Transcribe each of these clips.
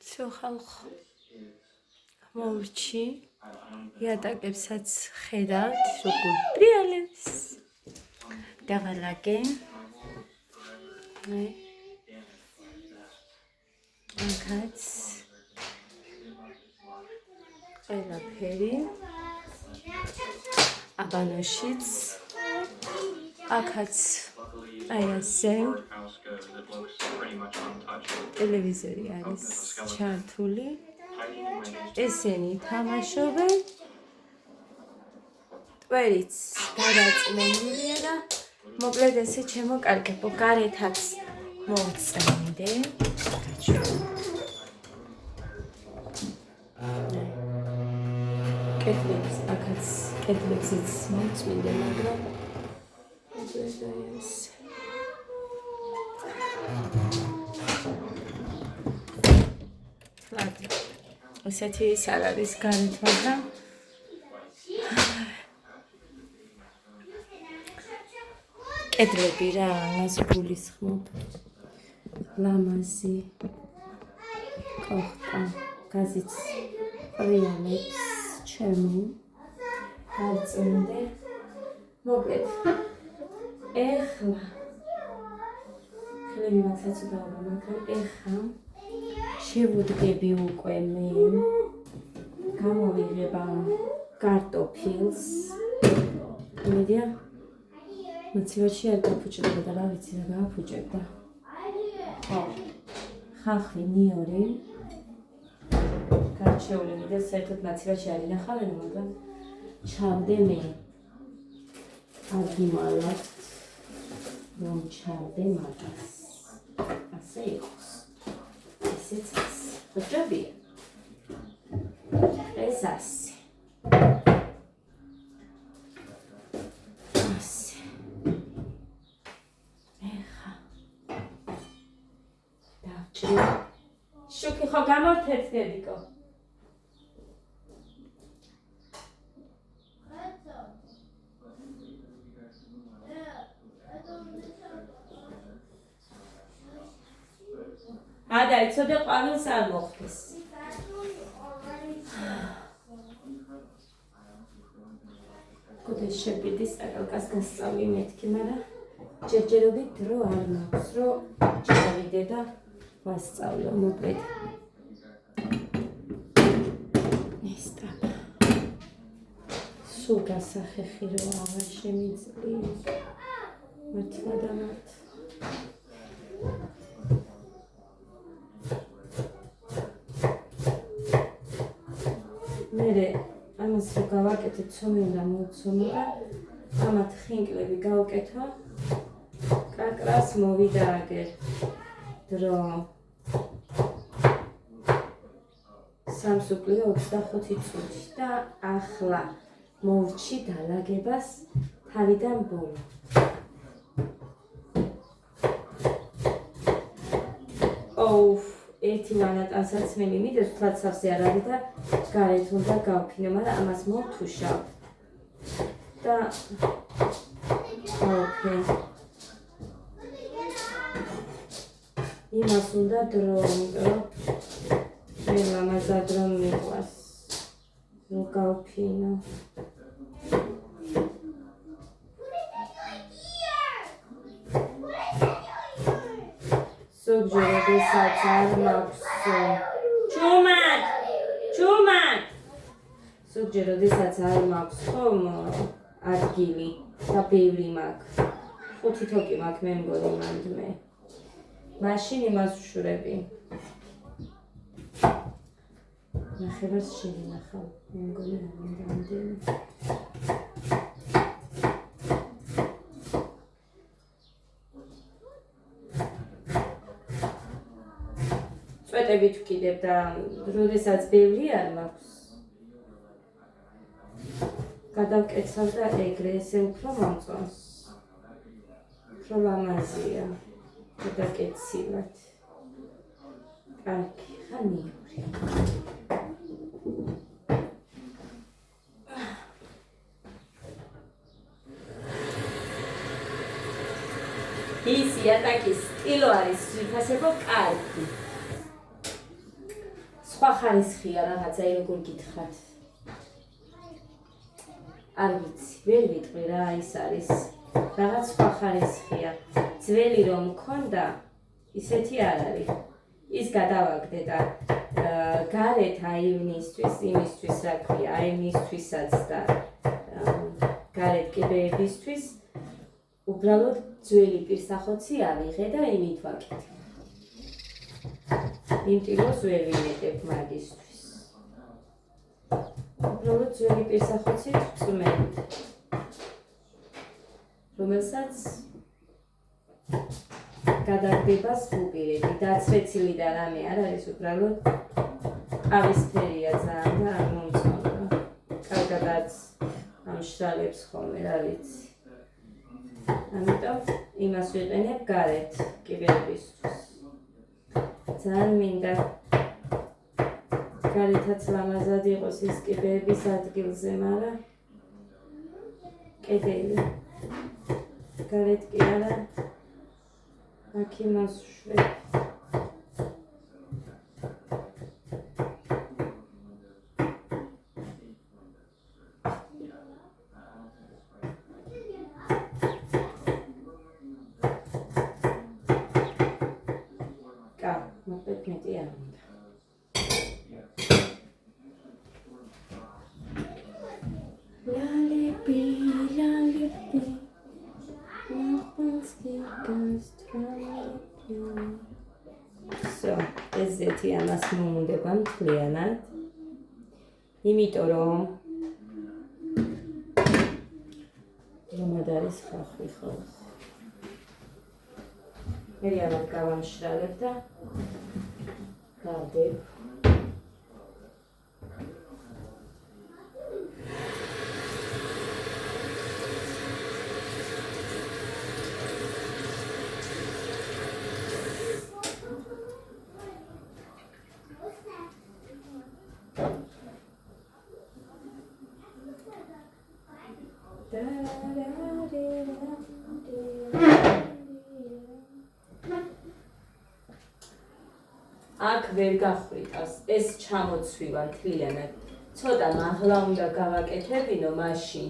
всё ხალხო მოვჩი იატაკებსაც ხედავთ როგორ ტრიალებს დავალაგე აქაც ყველაფერი აბანოშიც აქაც აი ასე ტელევიზორი არის ჩართული ესენი თამაშობენ ტვერიც გადაწმენდილია და მოკლედ ესე ჩემო კარგებო გარეთაც მოვწმენდე კეთლებს აქაც კეთლებსაც მოვწმინდე მაგრამ ესეთი ის არ არის გარეთ მაგრამ კედლები რა მას გულისხმობ ლამაზი კოხტა გაზიც პრიალებს ჩემი არწმუნდე მოკლედ ეხლა ხელი მასაც დავა მაგრამ ეხლა შევუდგები უკვე მე გამოვიღება კარტოფილს იმედია მოცივაში არ გაფუჭდება და რა ვიცი რა გააფუჭებდა ხო ხალხი ნიორი გარჩეული და საერთოდ მოცივაში არ ინახავენ მაგრამ ჩავდე მე არ გიმალავთ რომ ჩავდე მაგას ასე იყოს ესეც ხოჭებია ეს ასე შუქი ხო გამორთეთ დედიკო ადა იცოდე ყვავილს არ მოხდეს კუდეს შეპიდი საკალკას გასწავლი მეთქი მაგრამ ჯერჯერობით დრო არ მაქვს რომ ჩავიდე და ვასწავლო მოკლედ ესტრაფა სულ გასახეხი რომ აღარ შემიძლია მართლა და მართლა მერე ამას რო გავაკეთე ცომი უნდა მოვცომო და ამათ ხინკლები გავკეთო კაკრას მოვიდა აგერ დრო სამსუკლია 25 წუთი და ახლა მოვჩი დალაგებას თავიდან ბოლო ერთი მანატანსაც მე მიმიდევს თლაც სავსე არ არის და გარეთ უნდა გავფინო მაგრამ ამას მოვთუშავ და ოკეი იმას უნდა დრო მე ლამაზად რომ მიყვას რომ გავფინო ზოგჯერობესაც არ მაქვს ჩუმად ზოგჯერობესაც არ მაქვს ხომ ადგილი და ბევრი მაქვს 5 თოკი მაქვს მე მგონი მანდმე მაშინ იმას ვშურები ნახევარს შევინახავ მე მგონი რამდენი წვეტებით ვკიდებ და როდესაც ბევრი არ მაქვს გადავკეცავ და ეგრე ესე უფრო მომწონს უფრო ლამაზია გადაკეცილად კარგი ხანიური ის იატაკის სტილო არის ვიფასებო კარგი სხვა ხარისხია რაღაცა როგორ გითხრათ. არ ვიცი, ვერ ვიტყვი რა ის არის. რაღაც სხვა ხარისხია. ძველი რომ მქონდა, ისეთი არ არის. ის გადავაგდე და გარეთ აივნისთვის, იმისთვის რა ქვია, აივნისთვისაც და გარეთ კიბეებისთვის უბრალოდ ძველი პირსახოცი ავიღე და იმით ვაკეთე. იმ ტილოს ვერ ვიმეტებ მაგისთვის. უბრალოდ ძველი პირსახოცით ვწმენთ, რომელსაც გადაგდებას ვუპირები. დაცვეცილი და რამე არ არის, უბრალოდ ყავისფერია ძალიან და არ მომწონდა. კარგადაც ამშრალებს ხოლმე, რა ვიცი. ამიტომ იმას ვიყენებ გარეთ კიბეებისთვის. ძალიან მინდა გარეთაც ლამაზად იყოს ის კიბეების ადგილზე, მაგრამ კედელი გარეთ კი არა. აქ იმას ვშვებ. მოკლედ მეტი არ უნდა. ლალები, ლალები. So, ესეთი ამას მომუნდება მთლიანად. იმიტომ რომ რომად არის ხალხი ხოლმე. მე ამათ გავამშრალებ და გავდებ. აქ ვერ გახვიტავს, ეს ჩამოცვივა მთლიანად. ცოტა მაღლა უნდა გავაკეთებინო მაშინ,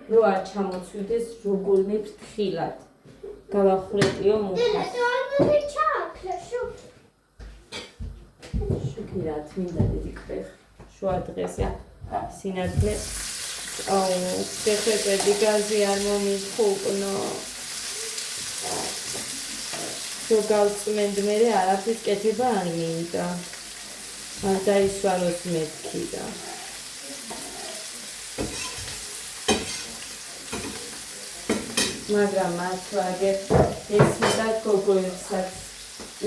რო არ ჩამოცვიდეს როგორმე ფრთხილად. გავახრეტიო მუხას. შუქი რა თმინდა დიდი ქვეხ. შუა დღესა სინათლე. ხეხვეწები გაზი არ მომიხუყნო. რო გავწმენდ მე არაფრის კეთება არ მინდა. არ დაისვაროს მეთქი და მაგრამ მართლა ესმოდათ გოგოებსაც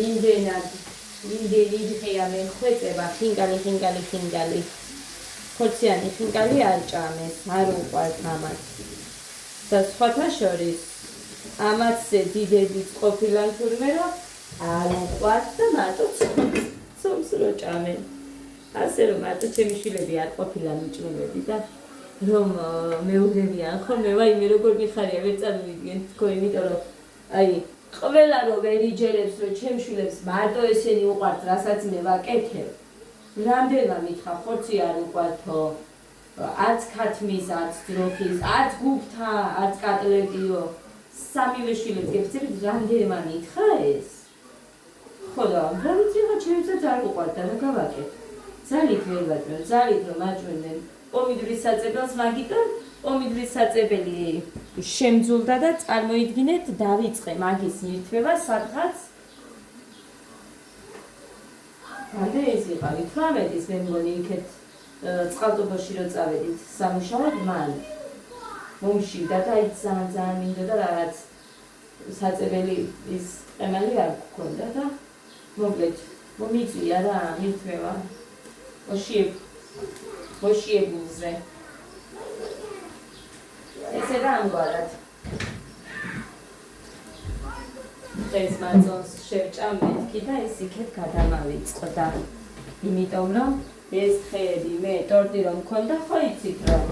იმდენი დღეა მე ხვეწება ხინგალი ხორციანი ხინგალი არ ჭამეს, არ უყვართ ამას და სხვათა შორის ამათზე დიდებიც ყოფილან თურმე რომ არ უყვართ და მარტო ცომს რო ჭამენ. ასე რომ მარტო ჩემი შვილები არ ყოფილან უჭმელები და რომ მეუღლებიან ხოლმე ვაიმე როგორ მიხარია ვერ წარმოვიდგენ თქო, იმიტომ რომ აი ყველა რო ვერ იჯერებს რომ ჩემ შვილებს მარტო ესენი უყვართ რასაც მე ვაკეთებ. რამდენმა მითხრა ხორცი არ უყვართო, არც ქათმის, არც ძროხის, არც გუფთა, არც კატლეტიო. სამივე შვილებს გეფცებით, რამდენმა მითხრა ეს. ხო და რა ვიცი რა ჩემსაც არ უყვარდა და გავაკეთე. ძალით ვერ ვაჭმევ, ძალით რომ აჭმევდნენ პომიდორის საწებელს, მაგიტომ პომიდორის საწებელი შემძულდა და წარმოიდგინეთ დავიწყე მაგის მირთმევა სადღაც ამდე ეს იყავი 18-ის მე მგონი იქეთ წყალტუბოში რო წავედით სამუშაოდ მან მომშივდა და აი ძალიან მინდოდა რაღაც საწებელი ის ყემალი არ გქონდა და მოკლედ მომიწვია რა მირთმევა მოშიებულზე ესე რა ამგვარად ეს მანძონს შევჭამ მეთქი და ეს იქეთ გადამავიწყდა. იმიტომ რომ ეს დღეები მე ტორტი რომ მქონდა, ხო იცით რომ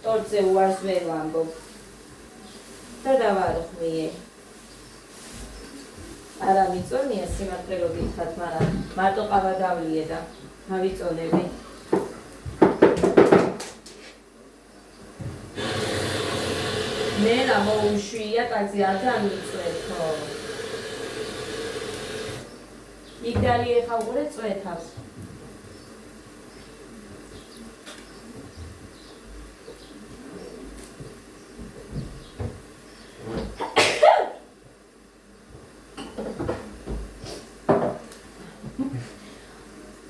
ტორტზე უარს ვერ ვამბობ და დავარღვიე. არა მიწონია სიმართლე რო გითხრათ, მაგრამ მარტო ყავა დავლიე და ავიწონები. ნელა მოუშვია კაცი ადან მიწვეთო. იგდალი ეხა უყურე წვეთავს.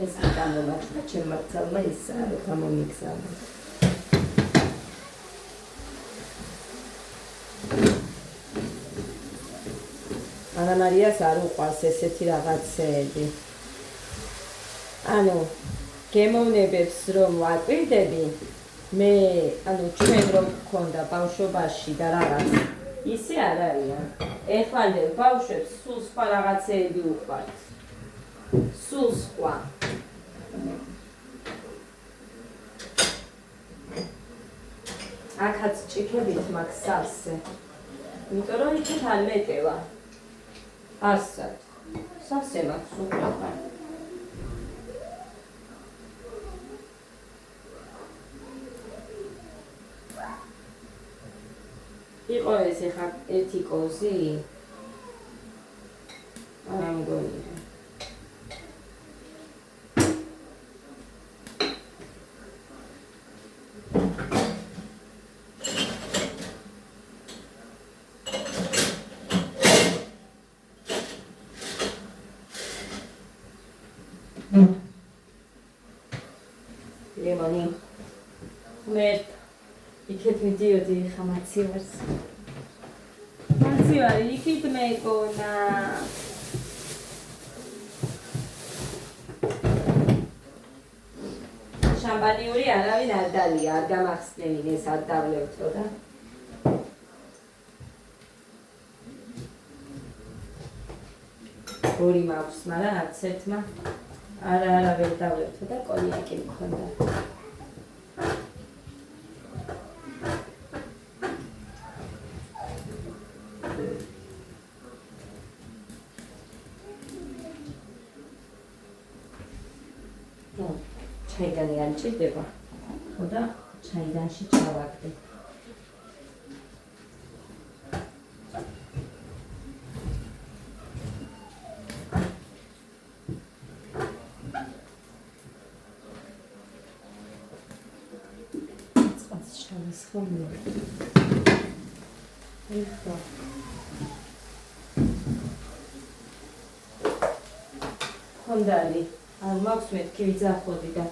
ეს გამომართვა ჩემმარცალმა ისა რომ გამომიგზავნა. ანა მარიას არ უყვარს ესეთი რაღაცეები. ანუ გემოვნებებს რომ ვაკვირდები, მე ანუ ჩვენ რომ გქონდა ბავშვობაში და რაღაც ისე არ არიან. ეხვალე ბავშვებს სულ სხვა რაღაცეები უყვართ. სულ სხვა. აქაც ჭიქებით მაქვს სასე. იმიტომ რომ იქით არ მეტევა. ასად. სასე მაქვს უყვართ. იყო ეს ეხა ერთი კოზი. არა მგონია. ლემონი. მე იქეთ მიდიოდი ხა მაცივარს. მაცივარი იქით მეკონა. შამპანიური არავინ არ დალია, არ გამახსნევინ ეს არ დავლევთო და. ორი მაქვს, მაგრამ არც ერთმა არა ვერ დავლევთო და კონიაკი მქონდა. ჩაიდანი არ ჭირდება, ხო და ჩაიდანში ჩავაგდე. წყალს შევისხმო. ეხლა ხონდალი არ მაქვს მეთქი ვიძახოდი და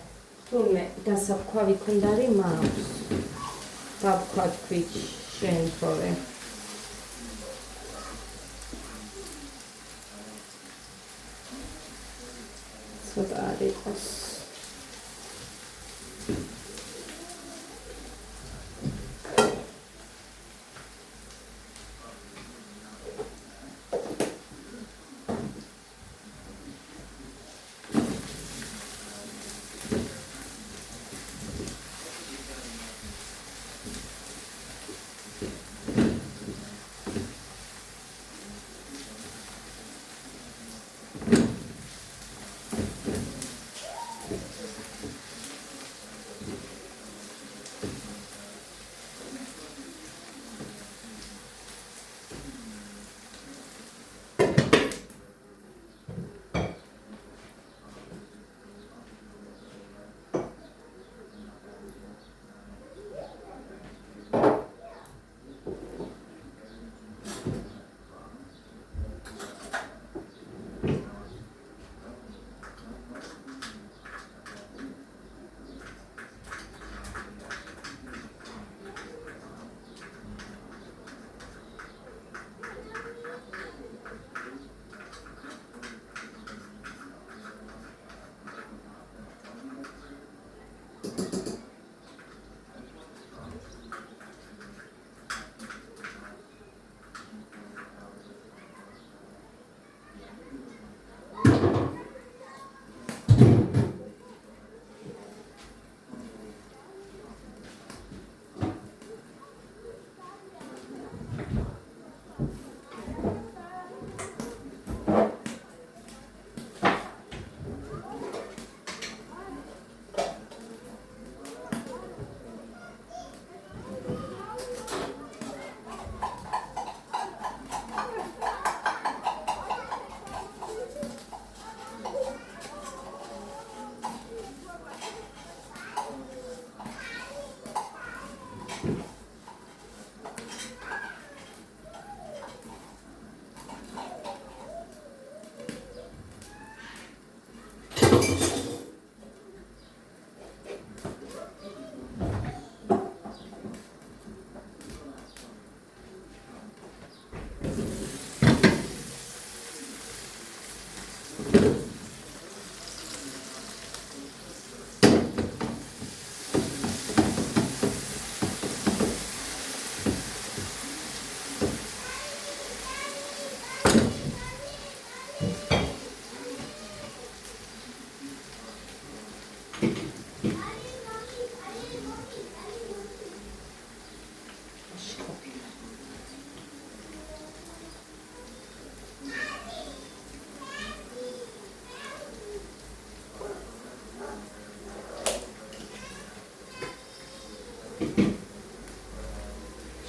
თურმე დასაბქვავი ქონდარი მაქვს. დაბქვა თქვით შენ თორე. ცოტა არ იყოს.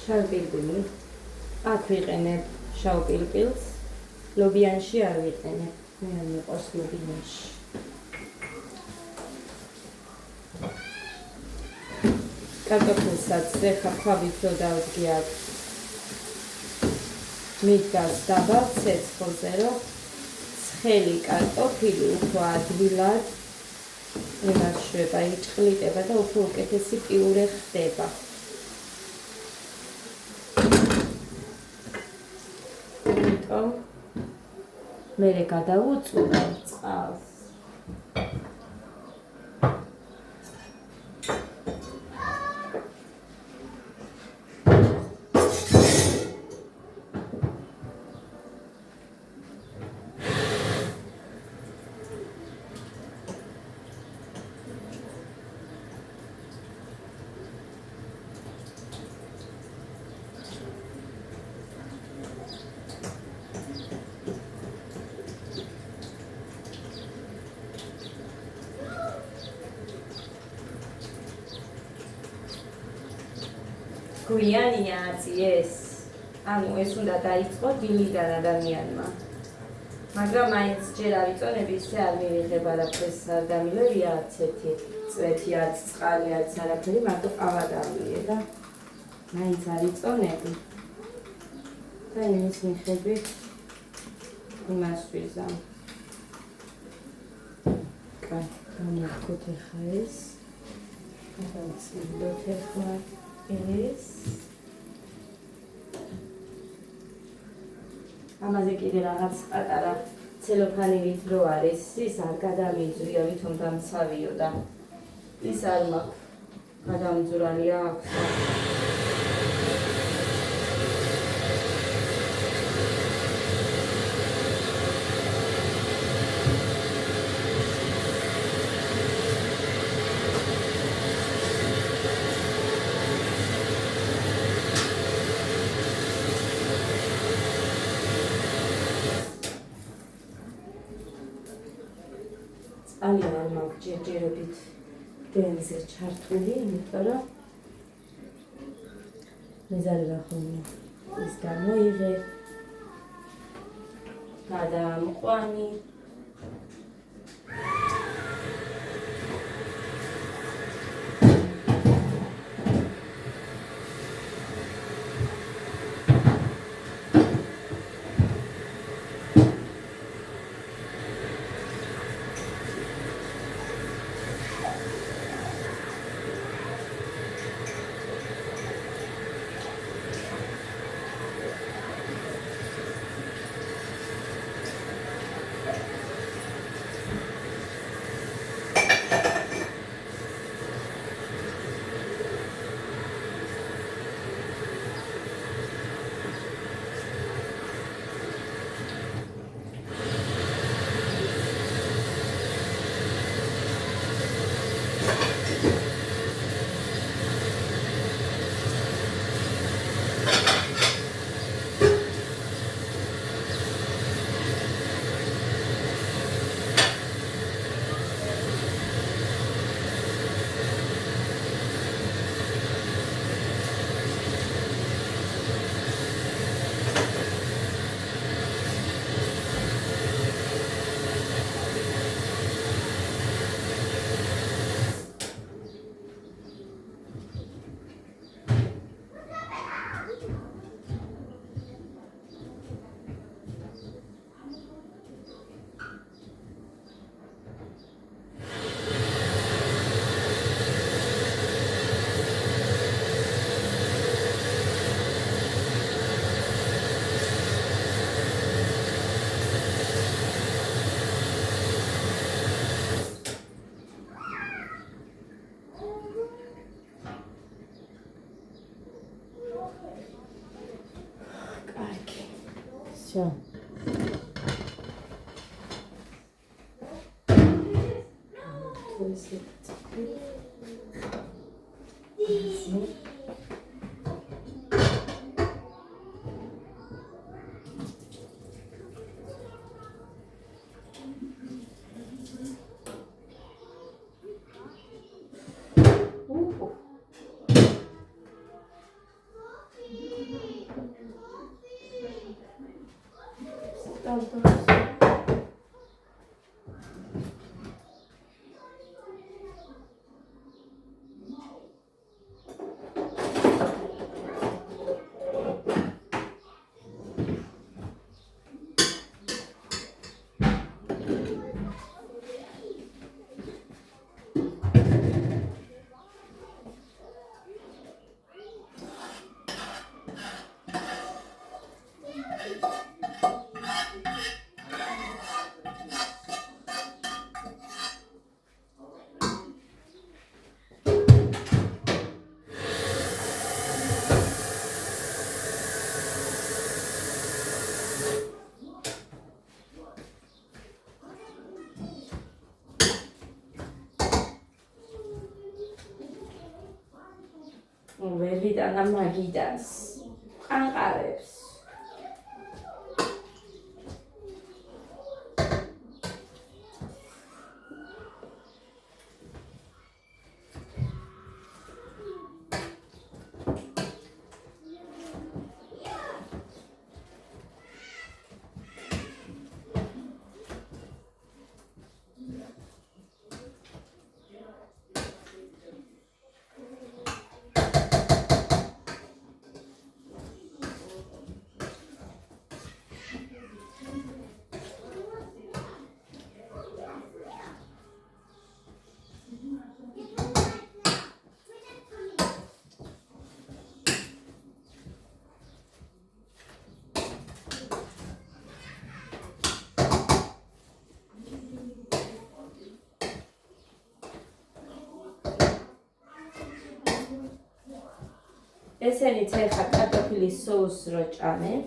შავ პილპილი. აქ ვიყენებ შავ პილპილს. ლობიანში არ ვიყენებ. მე არ მიყვარს ლობიანში. კარტოფილსაც ეხა ქვაბით რო დავდგე აქ. მიდგას დაბალ ცეცხლზე, რომ ცხელი კარტოფილი უფრო ადვილად იმარშვება, იჭყლიტება და უფრო უკეთესი პიურე ხდება. იმიტომ მერე გადავუწურავ წყალს. გვიანია აწიეს. ანუ ეს უნდა დაიწყო დილიდან ადამიანმა. მაგრამ მაინც ჯერ ავიწონები, ისე არ მივიღებ არაფერს, არ დამილევია არც ერთი წვეთი, არც წყალი, არც არაფერი, მარტო ყავა დავლიე და მაინც ავიწონები. და იმის მიხედვით იმას ვიზამ. კაი, გამოვხოთ ახლა ეს. გადავწილდოთ ახლა ეს. ამაზე კიდე რაღაც პატარა ცელოფანივით რო არის, ის არ გადამიძვრია, ვითომ დამცავიო და ის არ მაქვს გადამძვრალი აქვს. ძალიან არ მაქვს ჯერჯერობით დენზე ჩართული, იმიტომ რომ მეზარება ხოლმე ის გამოიღე, გადაამყვანი. Все. ვერ ვიტანა მაგიდას ყანყარებს ესენიც ეხა კარტოფილის სოუსს რო ჭამენ,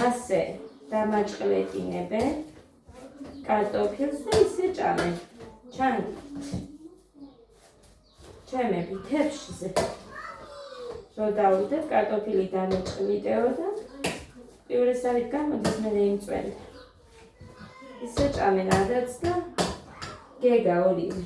ასე დამაჭყლეტინებენ კარტოფილს და ისე ჭამენ. ჩანთ ჩემები თებშზე რო დავუდებ კარტოფილი დამეჭყლიტეო და პირველსავით გამოდის მე იმწვენდა. ისე ჭამენ ადრეც და გეგა ორივე.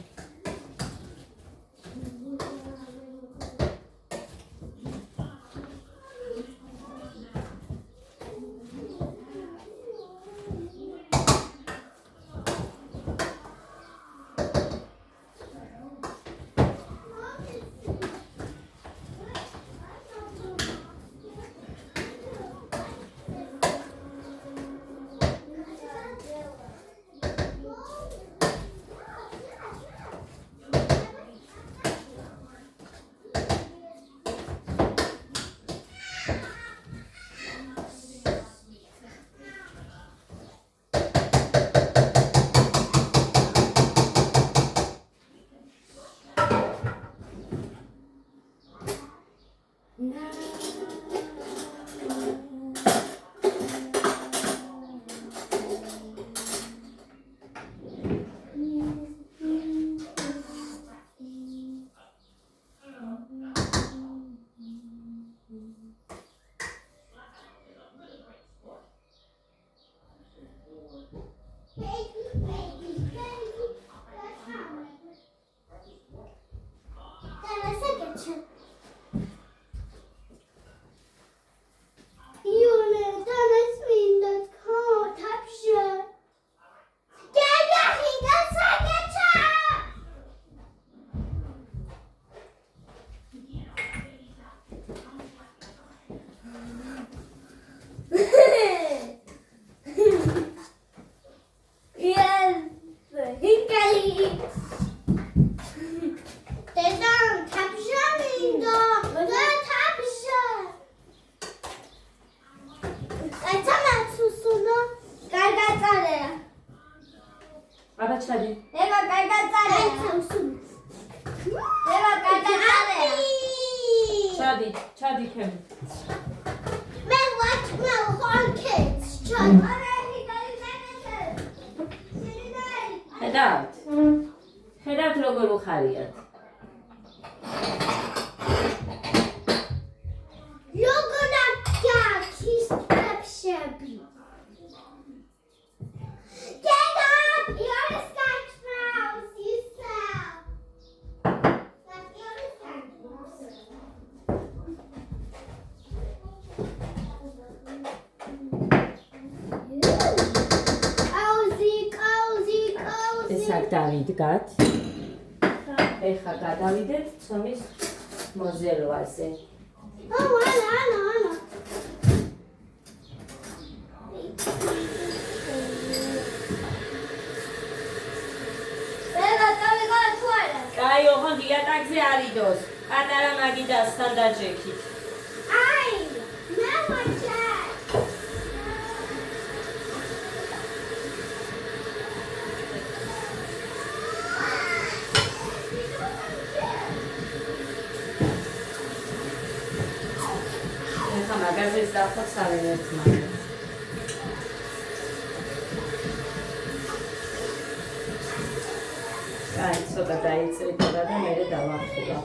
ხედავთ როგორ უხარიათ. როგორ აქის ფაფშები. Get up! You're a sketch mouse, you sell. You're a sketch mouse. ეს აქ დავიდგათ. ეხლა გადავიდეთ ცომის მოზელვაზე. ანა. კაი, ოღონდ იატაკზე არ იდოს. პატარა მაგიდასთან დაჯექით. მაგაზეს დავხოთ სავენ ერთმანეთს. კაი, ცოტა დაიწრიტება და მერე დავახურა.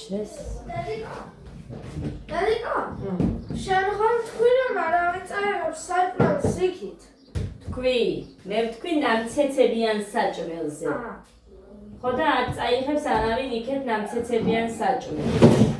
შეს. დადიკო. შენ ხომ თქვი რომ არავინ წაიღებს საჭმელს იქით? თქვი, მე ვთქვი ნამცეცებიან საჭმელზე. ხო და არ წაიღებს არავინ იქეთ ნამცეცებიან საჭმელს.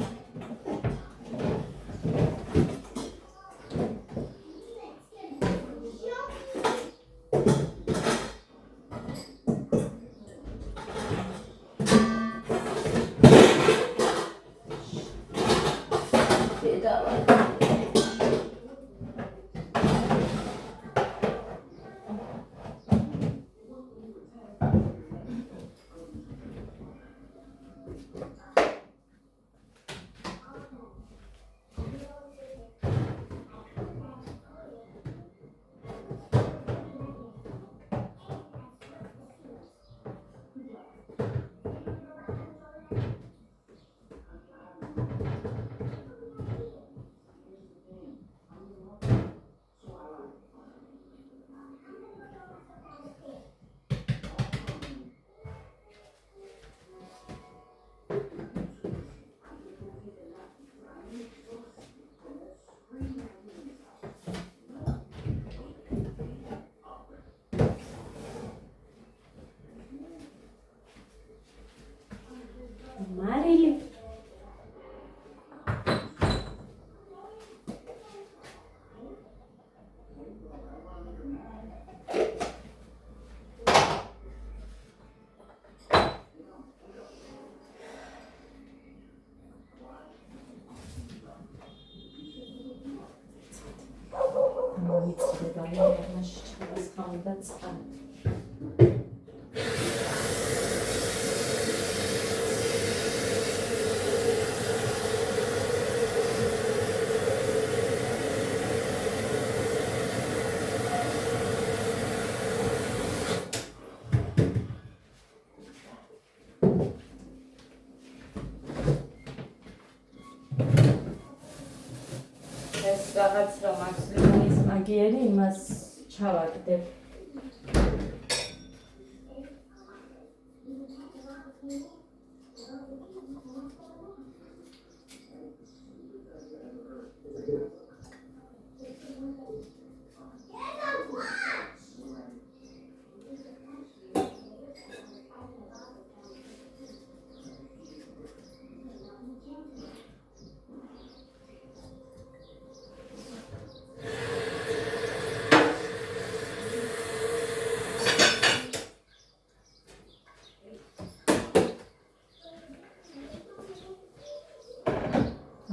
მარილი მომიწდება მაშინ ჩავას ხავდა წყალი რაღაც რომ აქვს ლიმონის მაგიერი იმას ჩავაგდებ.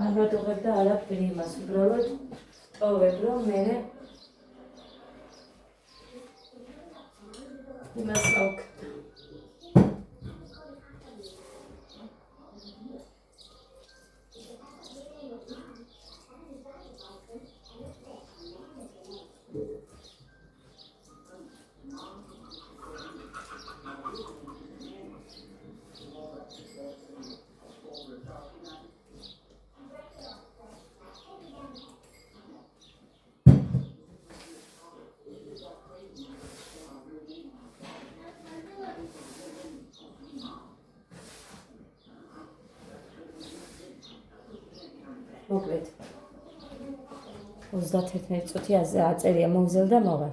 არ ვატუღებ და არაფერი იმას, უბრალოდ ტოვებ, რომ მერე იმას გავქნო. მოკლედ 31 წუთი აწერია მოვზელ და მოვა.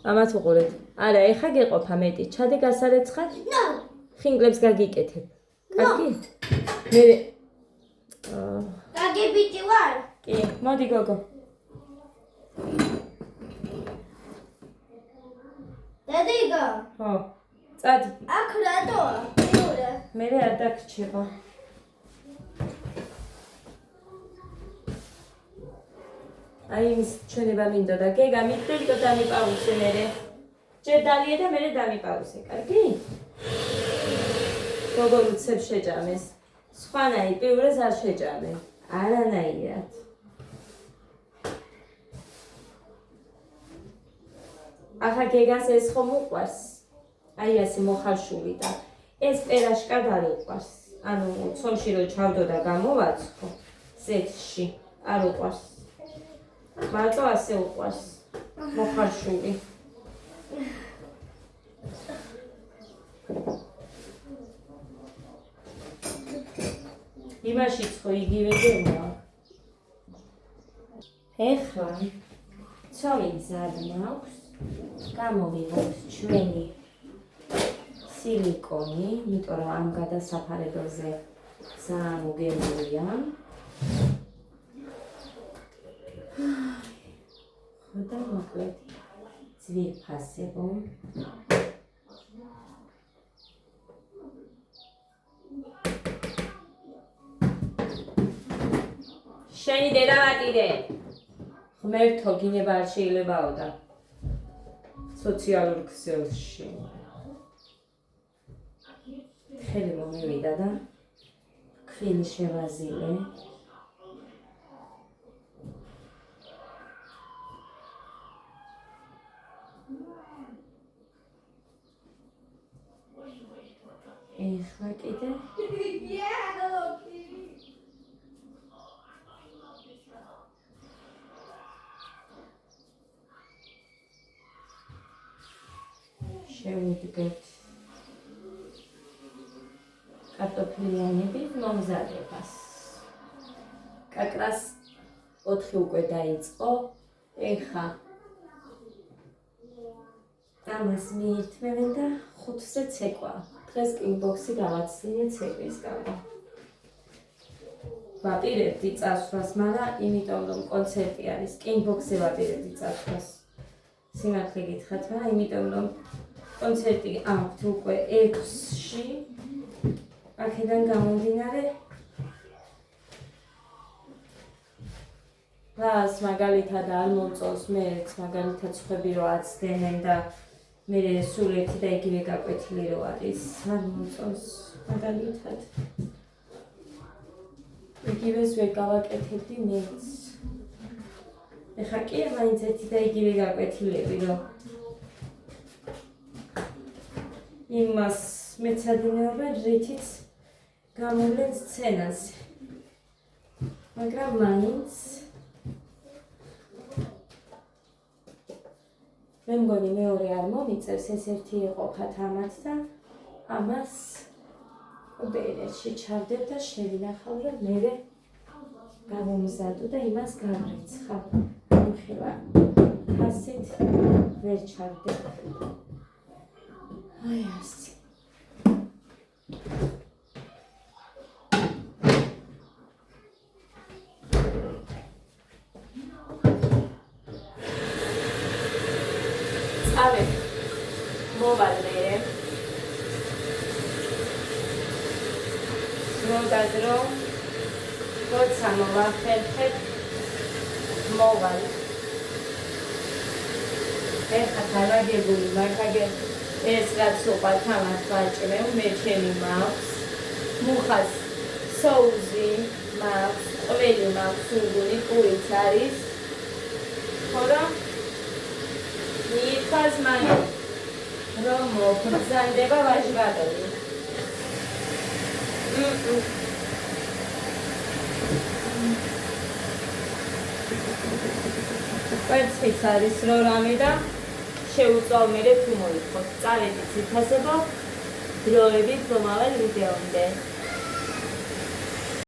ამათ უყურეთ. არა, ეხა გეყოფა მეტი. ჩადე გასარეცხად? ხინკლებს გაგიკეთებ. კარგი? მე გაგებიჭი ვარ? კი, მოდი გოგო. დადიკო. ხო. წადი. აქ რატოა? მეორე. მე არ დაგრჩება. აი ის ჩვენება მინდოდა. გეგა მიდდე და დამიპაუსე მერე. ჯერ დალიე და მერე დამიპაუსე, კარგი? გოგო უცებ შეჭამეს. სხვანაირ პირველს არ შეჭამე. არანაირად. ახლა გეგას ეს ხომ უყვარს. აი ასე მოხარშული და ეს პერაშკა არ უყვარს. ანუ ცოლში რო ჩავდო და გამოვაცხო, ზეთში არ უყვარს. მარტო ასე უყვარს. მოხარშული. იმაშიც ხო იგივე გემოა. ეხლა ცოლი მზად მაქვს. გამოვიღოთ ჩვენი სილიკონი, იმიტომ რომ ამ გადასაფარებელზე ძალიან უგემრია. ხოდა მოკლედ ძვირფასებო. შენი დედავატირე. ღმერთო გინება არ შეიძლებაო და სოციალურ ქსელში. ხელი მომივიდა და ქვილი შევაზილე. ეხლა კიდე შევიდგეთ კარტოფილიანების მომზადებას. კაკრას 4 უკვე დაიწყო. ეხლა ამას მიირთმევენ და 5-ზე ცეკვა. დღეს კინგბოქსი გავაცინე ცეკვის გამო. ვაპირებდი წასვლას, მაგრამ იმიტომ რომ კონცერტი არის, კინგბოქსზე ვაპირებდი წასვლას. სიმართლე გითხრათ, მაგრამ იმიტომ რომ კონცერტი აქვთ უკვე 6-ში. აქედან გამომდინარე რას მაგალითად არ მომწონს, მეც მაგალითად სხვები რო აცდენენ და მე სულ ერთი და იგივე გაკვეთილი რო არის, არ მომწონს მაგალითად. იგივეს ვერ გავაკეთებდი მეც. ეხლა კი მაინც ერთი და იგივე გაკვეთილები რო იმას მეცადინეობენ, რითიც გამოვლენ სცენაზე. მაგრამ მაინც მე მგონი მეორე არ მომიწევს, ეს ერთი ეყოფათ ამათ და ამას ობერეში ჩავდებ და შევინახავ, რომ მერე გამომზადო და იმას გავრიცხავ. ხება ასეთ ვერ ჩავდებ. აი ასე. წავედ მოვალ მე დროდადრო როცა მოვახერხებ მოვალ ეხლა დალაგებული მაგაგე ეს რაც უყვართ ამას ვაჭრევ მე ჩემი მაქვს მუხას соуზი მაქვს ყველი მაქვს უგუნი პურიც არის ხოდა მიფას მან რომ მოგზანდება ვაჟბადები კვერცხიც არის რო რამე და შეუწვალ მერე თუ მოიხოთ. წავედით ციფასებო დროებით მომავალ ვიდეომდე.